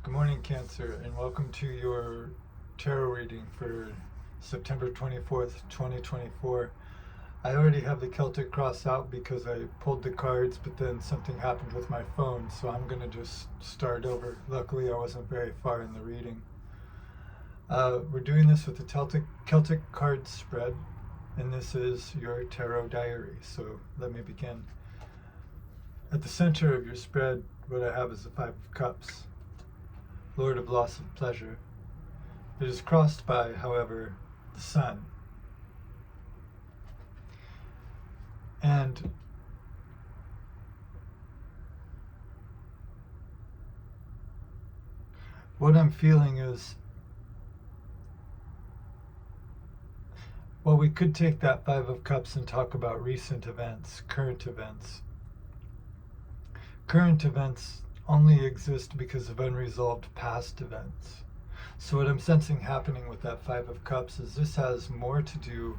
Good morning, Cancer, and welcome to your tarot reading for September 24th, 2024. I already have the Celtic cross out because I pulled the cards, but then something happened with my phone, so I'm going to just start over. Luckily, I wasn't very far in the reading. We're doing this with the Celtic card spread, and this is your tarot diary. So let me begin. At the center of your spread, what I have is the Five of Cups, Lord of Loss of Pleasure. It is crossed by, however, the Sun. And what I'm feeling is, well, we could take that Five of Cups and talk about recent events, current events. Current events only exist because of unresolved past events. So what I'm sensing happening with that Five of Cups is this has more to do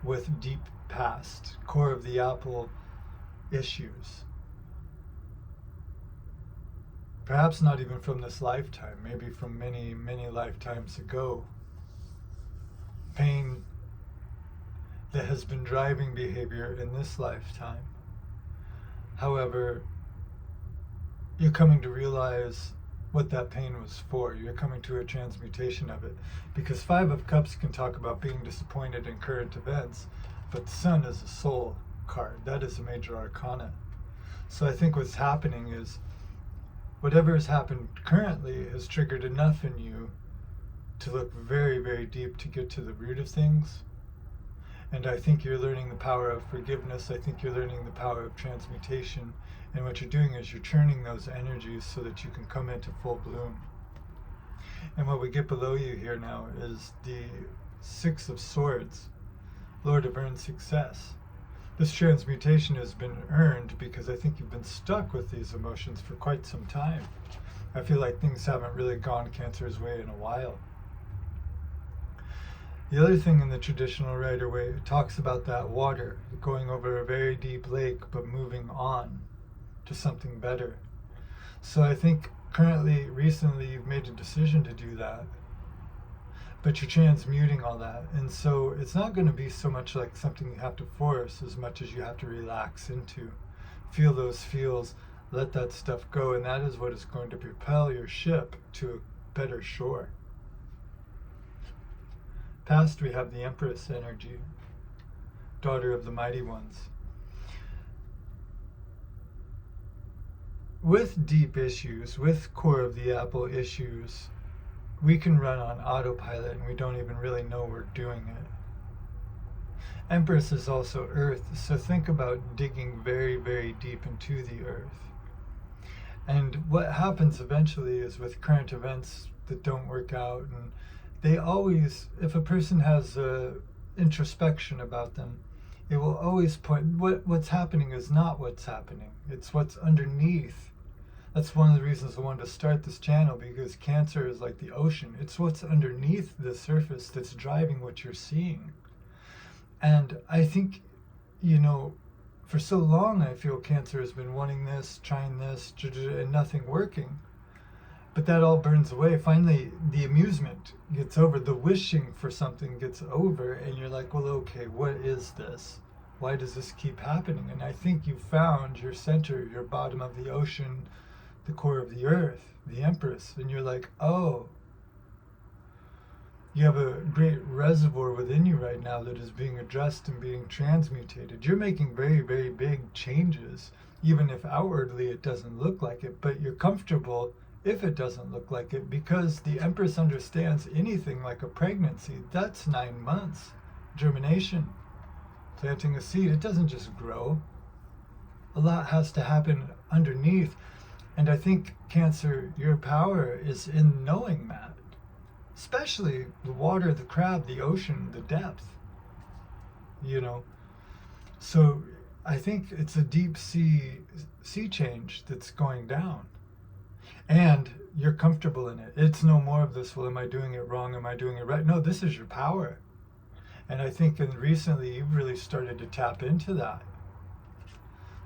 with deep past, core of the apple issues. Perhaps not even from this lifetime, maybe from many, many lifetimes ago. Pain that has been driving behavior in this lifetime. However, you're coming to realize what that pain was for. You're coming to a transmutation of it. Because Five of Cups can talk about being disappointed in current events, but the Sun is a soul card. That is a major arcana. So I think what's happening is whatever has happened currently has triggered enough in you to look very, very deep to get to the root of things. And I think you're learning the power of forgiveness. I think you're learning the power of transmutation. And what you're doing is you're churning those energies so that you can come into full bloom. And what we get below you here now is the Six of Swords, Lord of Earned Success. This transmutation has been earned because I think you've been stuck with these emotions for quite some time. I feel like things haven't really gone Cancer's way in a while. The other thing in the traditional Rider-Waite, it talks about that water going over a very deep lake but moving on to something better. So I think recently you've made a decision to do that, but you're transmuting all that. And so it's not going to be so much like something you have to force as much as you have to relax into. Feel those feels, let that stuff go, and that is what is going to propel your ship to a better shore. Past, we have the Empress energy, daughter of the mighty ones. With deep issues, with core of the apple issues, we can run on autopilot and we don't even really know we're doing it. Empress is also earth, so think about digging very, very deep into the earth. And what happens eventually is with current events that don't work out, and they always, if a person has introspection about them, it will always point, what's happening is not what's happening. It's what's underneath. That's one of the reasons I wanted to start this channel, because Cancer is like the ocean. It's what's underneath the surface that's driving what you're seeing. And I think, for so long I feel Cancer has been wanting this, trying this, and nothing working. But that all burns away. Finally, the amusement gets over. The wishing for something gets over. And you're like, well, okay, what is this? Why does this keep happening? And I think you found your center, your bottom of the ocean, the core of the earth, the Empress. And you're like, oh, you have a great reservoir within you right now that is being addressed and being transmutated. You're making very, very big changes, even if outwardly it doesn't look like it. But you're comfortable if it doesn't look like it, because the Empress understands anything like a pregnancy. That's 9 months. Germination, planting a seed, it doesn't just grow. A lot has to happen underneath. And I think, Cancer, your power is in knowing that. Especially the water, the crab, the ocean, the depth. So I think it's a deep sea change that's going down. And you're comfortable in it. It's no more of this, well, am I doing it wrong? Am I doing it right? No, this is your power. And I think recently you've really started to tap into that.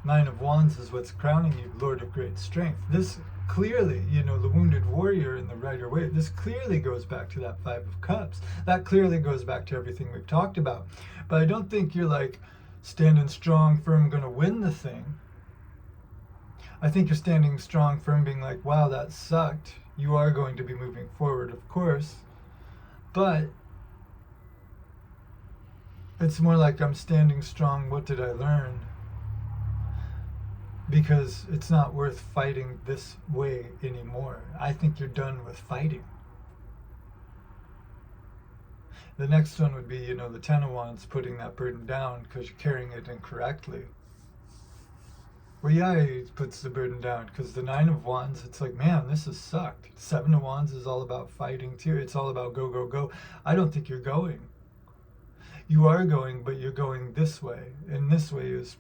Nine of Wands is what's crowning you, Lord of Great Strength. This clearly, the wounded warrior in the Rider-Waite, this clearly goes back to that Five of Cups. That clearly goes back to everything we've talked about. But I don't think you're like standing strong, firm, going to win the thing. I think you're standing strong, firm, being like, wow, that sucked. You are going to be moving forward, of course. But it's more like I'm standing strong, what did I learn? Because it's not worth fighting this way anymore. I think you're done with fighting. The next one would be, the Ten of Wands, putting that burden down because you're carrying it incorrectly. Well, yeah, he puts the burden down because the Nine of Wands, it's like, man, this has sucked. Seven of Wands is all about fighting too. It's all about go, go, go. I don't think you're going. You are going, but you're going this way. And this way is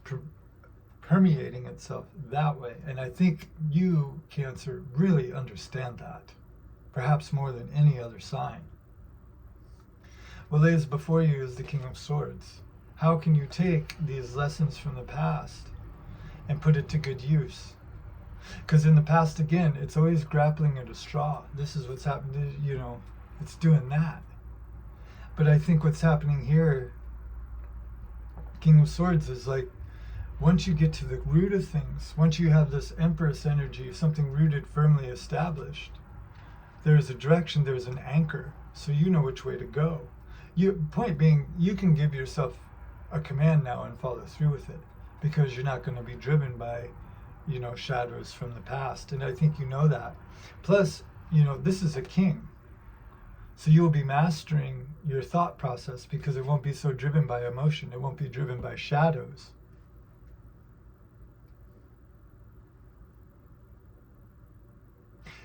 permeating itself that way. And I think you, Cancer, really understand that. Perhaps more than any other sign. What lays before you is the King of Swords. How can you take these lessons from the past and put it to good use? Because in the past, again, it's always grappling at a straw. This is what's happening, it's doing that. But I think what's happening here, King of Swords, is like, once you get to the root of things, once you have this Empress energy, something rooted, firmly established, there's a direction, there's an anchor, so you know which way to go. Point being, you can give yourself a command now and follow through with it, because you're not going to be driven by, shadows from the past. And I think you know that. Plus, this is a king. So you will be mastering your thought process because it won't be so driven by emotion. It won't be driven by shadows.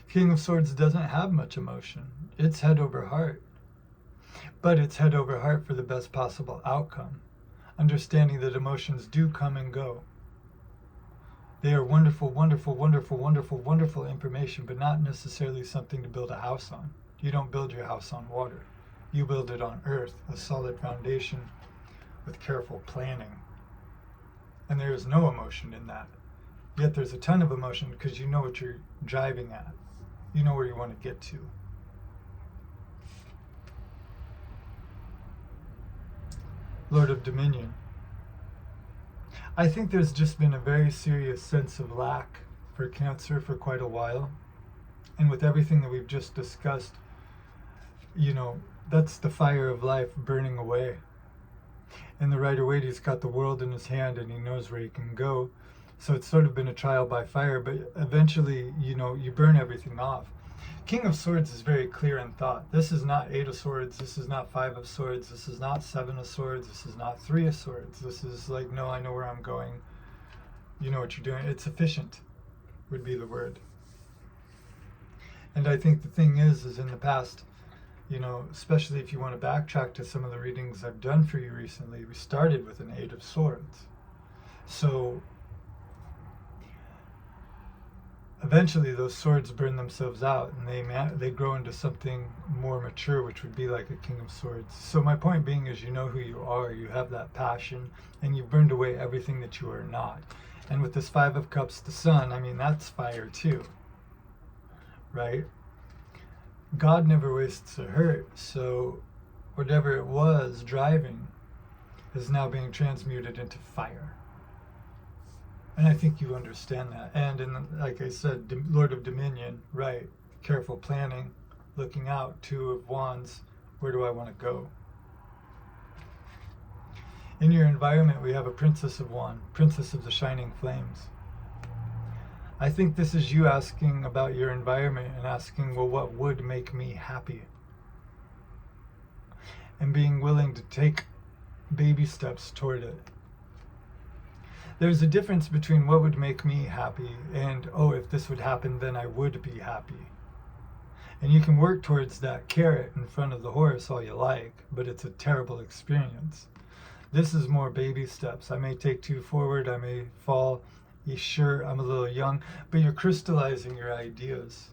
King of Swords doesn't have much emotion. It's head over heart. But it's head over heart for the best possible outcome. Understanding that emotions do come and go. They are wonderful, wonderful, wonderful, wonderful, wonderful information, but not necessarily something to build a house on. You don't build your house on water. You build it on earth, a solid foundation with careful planning. And there is no emotion in that. Yet there's a ton of emotion because you know what you're driving at. You know where you want to get to. Lord of Dominion. I think there's just been a very serious sense of lack for Cancer for quite a while. And with everything that we've just discussed, that's the fire of life burning away. And the Rider-Waite, he's got the world in his hand and he knows where he can go. So it's sort of been a trial by fire, but eventually, you burn everything off. King of Swords is very clear in thought. This is not Eight of Swords. This is not Five of Swords. This is not Seven of Swords. This is not Three of Swords. This is like, no, I know where I'm going. You know what you're doing. It's efficient would be the word. And I think the thing is in the past, especially if you want to backtrack to some of the readings I've done for you recently, we started with an Eight of Swords. So eventually those swords burn themselves out and they grow into something more mature, which would be like a King of Swords. So my point being is, you know who you are, you have that passion, and you've burned away everything that you are not. And with this Five of Cups, the Sun, that's fire too, right? God never wastes a hurt, so whatever it was driving is now being transmuted into fire. And I think you understand that. And like I said, Lord of Dominion, right, careful planning, looking out, Two of Wands, where do I want to go? In your environment, we have a Princess of Wands, Princess of the Shining Flames. I think this is you asking about your environment and asking, well, what would make me happy? And being willing to take baby steps toward it. There's a difference between what would make me happy and, if this would happen, then I would be happy. And you can work towards that carrot in front of the horse all you like, but it's a terrible experience. This is more baby steps. I may take two forward, I may fall. Sure, I'm a little young, but you're crystallizing your ideas.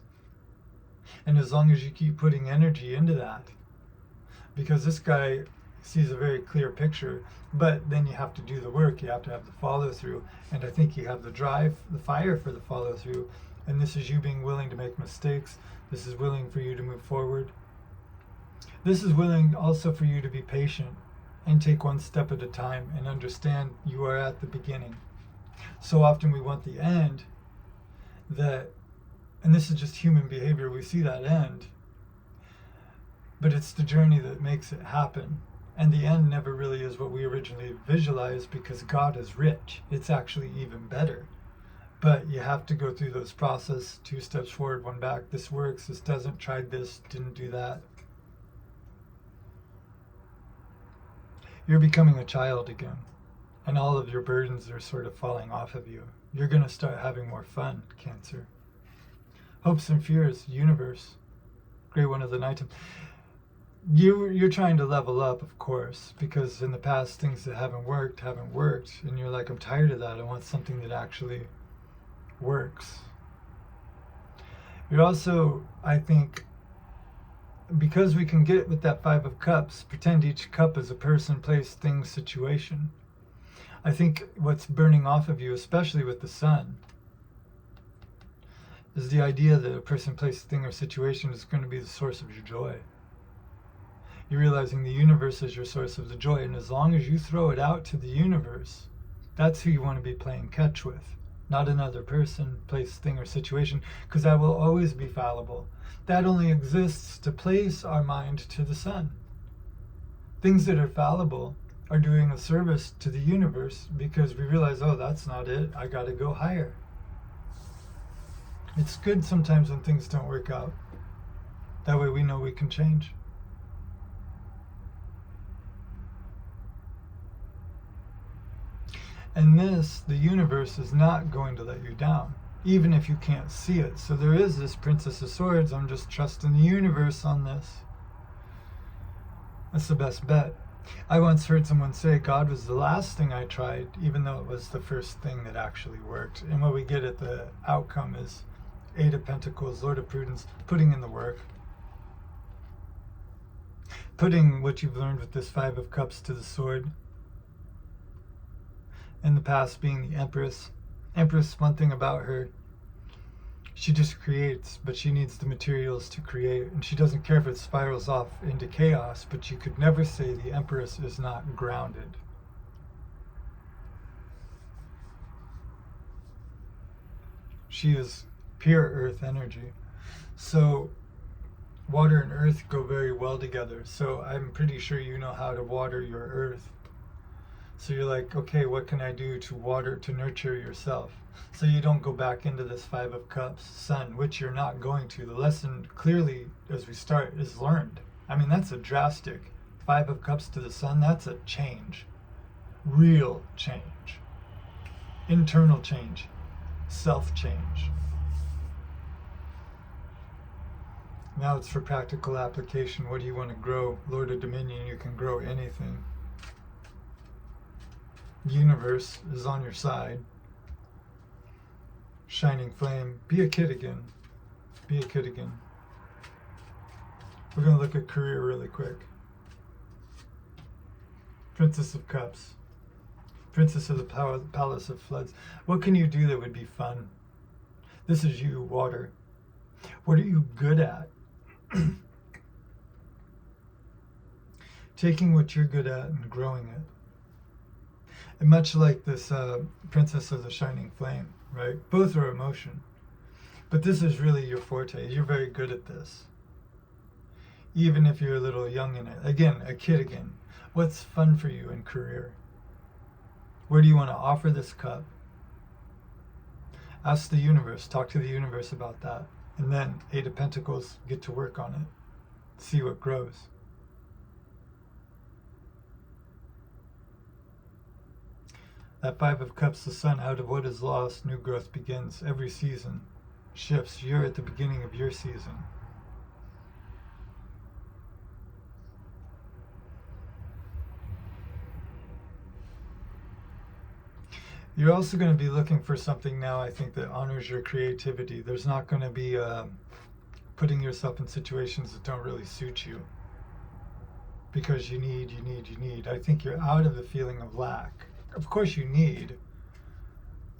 And as long as you keep putting energy into that, because this guy, sees a very clear picture, but then you have to do the work. You have to have the follow through, and I think you have the drive, the fire for the follow through, and this is you being willing to make mistakes. This is willing for you to move forward. This is willing also for you to be patient and take one step at a time and understand you are at the beginning. So often we want the end, and this is just human behavior, we see that end, but it's the journey that makes it happen. And the end never really is what we originally visualized, because God is rich. It's actually even better. But you have to go through those processes, 2 steps forward, 1 back. This works, this doesn't, tried this, didn't do that. You're becoming a child again, and all of your burdens are sort of falling off of you. You're going to start having more fun, Cancer. Hopes and fears, universe, great one of the night. You're trying to level up, of course, because in the past things that haven't worked, and you're like, I'm tired of that. I want something that actually works. You're also, I think, because we can get with that 5 of Cups, pretend each cup is a person, place, thing, situation. I think what's burning off of you, especially with the Sun, is the idea that a person, place, thing, or situation is going to be the source of your joy. You're realizing the universe is your source of the joy, and as long as you throw it out to the universe, that's who you want to be playing catch with, not another person, place, thing, or situation, because that will always be fallible. That only exists to place our mind to the Sun. Things that are fallible are doing a service to the universe, because we realize, oh, that's not it, I got to go higher. It's good sometimes when things don't work out. That way we know we can change. And this, the universe, is not going to let you down, even if you can't see it. So there is this Princess of Swords. I'm just trusting the universe on this. That's the best bet. I once heard someone say God was the last thing I tried, even though it was the first thing that actually worked. And what we get at the outcome is 8 of Pentacles, Lord of Prudence, putting in the work. Putting what you've learned with this 5 of Cups to the sword. In the past being the Empress. Empress, one thing about her, she just creates, but she needs the materials to create. And she doesn't care if it spirals off into chaos, but you could never say the Empress is not grounded. She is pure earth energy. So water and earth go very well together. So I'm pretty sure you know how to water your earth. So you're like, okay, what can I do to water, to nurture yourself? So you don't go back into this 5 of Cups, Sun, which you're not going to. The lesson clearly, as we start, is learned. I mean, that's a drastic 5 of Cups to the Sun. That's a change. Real change. Internal change. Self-change. Now it's for practical application. What do you want to grow? Lord of Dominion, you can grow anything. The universe is on your side. Shining flame. Be a kid again. Be a kid again. We're going to look at career really quick. Princess of Cups. Princess of the Palace of Floods. What can you do that would be fun? This is you, water. What are you good at? Taking what you're good at and growing it. And much like this Princess of the Shining Flame, right? Both are emotion. But this is really your forte. You're very good at this. Even if you're a little young in it. Again, a kid again. What's fun for you in career? Where do you want to offer this cup? Ask the universe. Talk to the universe about that. And then 8 of Pentacles, get to work on it. See what grows. That 5 of Cups, the Sun, out of what is lost, new growth begins. Every season shifts. You're at the beginning of your season. You're also going to be looking for something now, I think, that honors your creativity. There's not going to be putting yourself in situations that don't really suit you. because you need. I think you're out of the feeling of lack. Of course you need,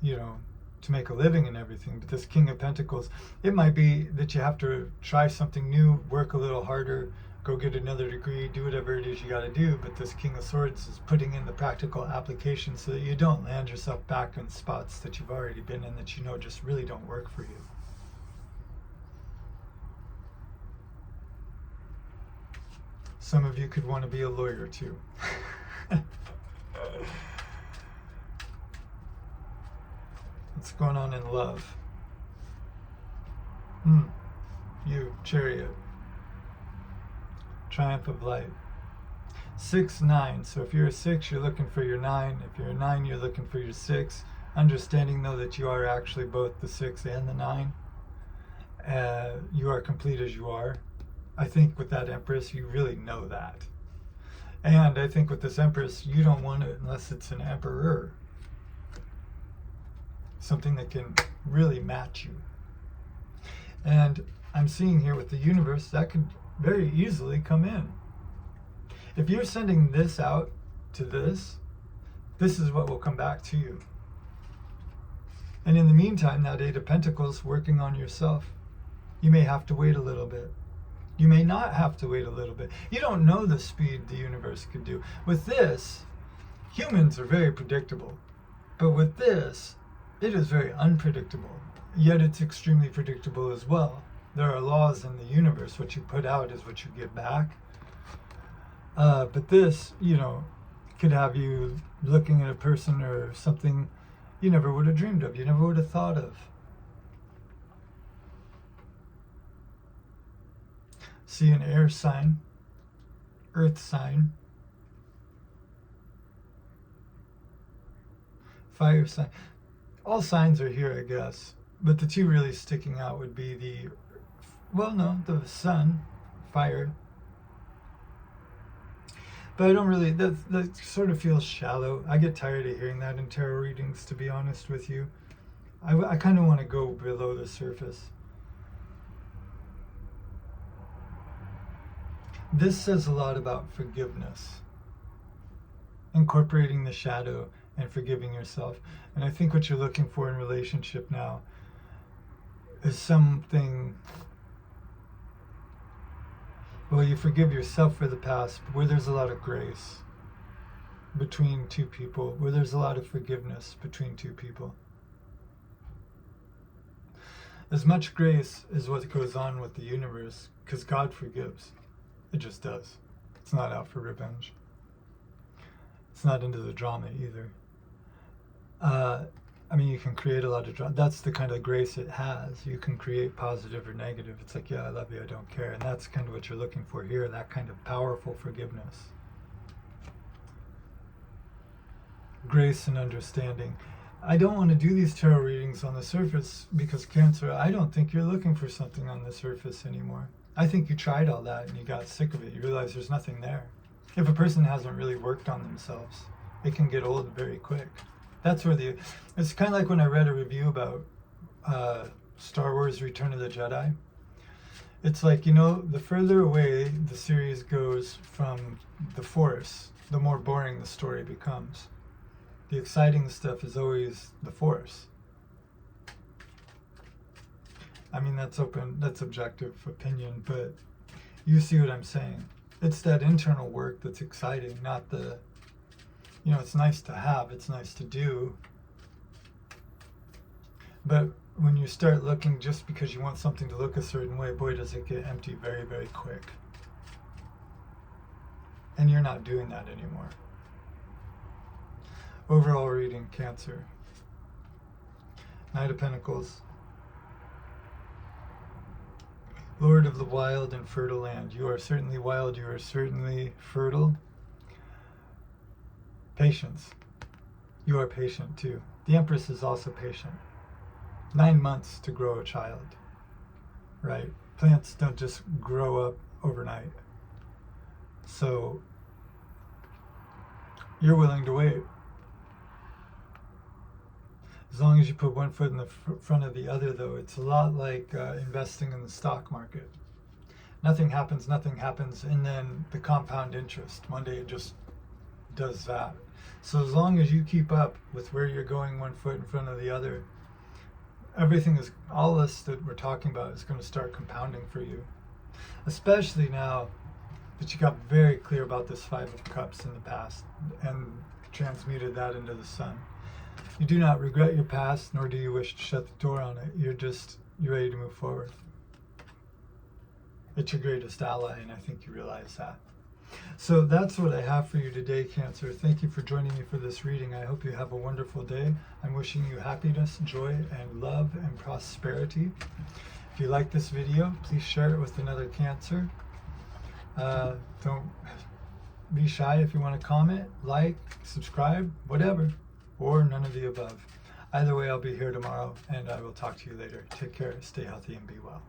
to make a living and everything, but this King of Pentacles, it might be that you have to try something new, work a little harder, go get another degree, do whatever it is you got to do, but this King of Swords is putting in the practical application so that you don't land yourself back in spots that you've already been in that just really don't work for you. Some of you could want to be a lawyer too. What's going on in love? You, Chariot. Triumph of Light. 6, 9. So if you're a 6, you're looking for your 9. If you're a 9, you're looking for your 6. Understanding, though, that you are actually both the 6 and the 9. You are complete as you are. I think with that Empress, you really know that. And I think with this Empress, you don't want it unless it's an Emperor. Something that can really match you. And I'm seeing here with the universe, that could very easily come in. If you're sending this out to this is what will come back to you. And in the meantime, that 8 of Pentacles, working on yourself. You may have to wait a little bit. You may not have to wait a little bit. You don't know the speed the universe could do. With this, humans are very predictable. But with this, it is very unpredictable. Yet it's extremely predictable as well. There are laws in the universe. What you put out is what you get back. But this, could have you looking at a person or something you never would have dreamed of, you never would have thought of. See an air sign, earth sign, fire sign. All signs are here, I guess. But the two really sticking out would be the sun, fire. But I don't really, that sort of feels shallow. I get tired of hearing that in tarot readings, to be honest with you. I kind of want to go below the surface. This says a lot about forgiveness. Incorporating the shadow and forgiving yourself. And I think what you're looking for in relationship now is something, well, you forgive yourself for the past, where there's a lot of grace between two people, where there's a lot of forgiveness between two people. As much grace is what goes on with the universe, because God forgives. It just does. It's not out for revenge. It's not into the drama either. You can create a lot of drama. That's the kind of grace it has. You can create positive or negative. It's like, yeah, I love you, I don't care. And that's kind of what you're looking for here, that kind of powerful forgiveness. Grace and understanding. I don't want to do these tarot readings on the surface because, Cancer, I don't think you're looking for something on the surface anymore. I think you tried all that and you got sick of it. You realize there's nothing there. If a person hasn't really worked on themselves, it can get old very quick. That's where it's kind of like when I read a review about Star Wars Return of the Jedi. It's like, the further away the series goes from the Force, the more boring the story becomes. The exciting stuff is always the Force. That's objective opinion, but you see what I'm saying. It's that internal work that's exciting, not the, it's nice to have, it's nice to do. But when you start looking just because you want something to look a certain way, boy, does it get empty very, very quick. And you're not doing that anymore. Overall reading, Cancer. Knight of Pentacles. Lord of the wild and fertile land. You are certainly wild, you are certainly fertile. Patience. You are patient too. The Empress is also patient. 9 months to grow a child, right? Plants don't just grow up overnight. So you're willing to wait. As long as you put one foot in the front of the other, though, it's a lot like investing in the stock market. nothing happens, and then the compound interest, one day it just does that. So as long as you keep up with where you're going, one foot in front of the other, all this that we're talking about is going to start compounding for you. Especially now that you got very clear about this Five of Cups in the past and transmuted that into the Sun. You do not regret your past, nor do you wish to shut the door on it. You're ready to move forward. It's your greatest ally, and I think you realize that. So that's what I have for you today, Cancer. Thank you for joining me for this reading. I hope you have a wonderful day. I'm wishing you happiness, joy, and love, and prosperity. If you like this video, please share it with another Cancer. Don't be shy if you want to comment, like, subscribe, whatever, or none of the above. Either way, I'll be here tomorrow, and I will talk to you later. Take care, stay healthy, and be well.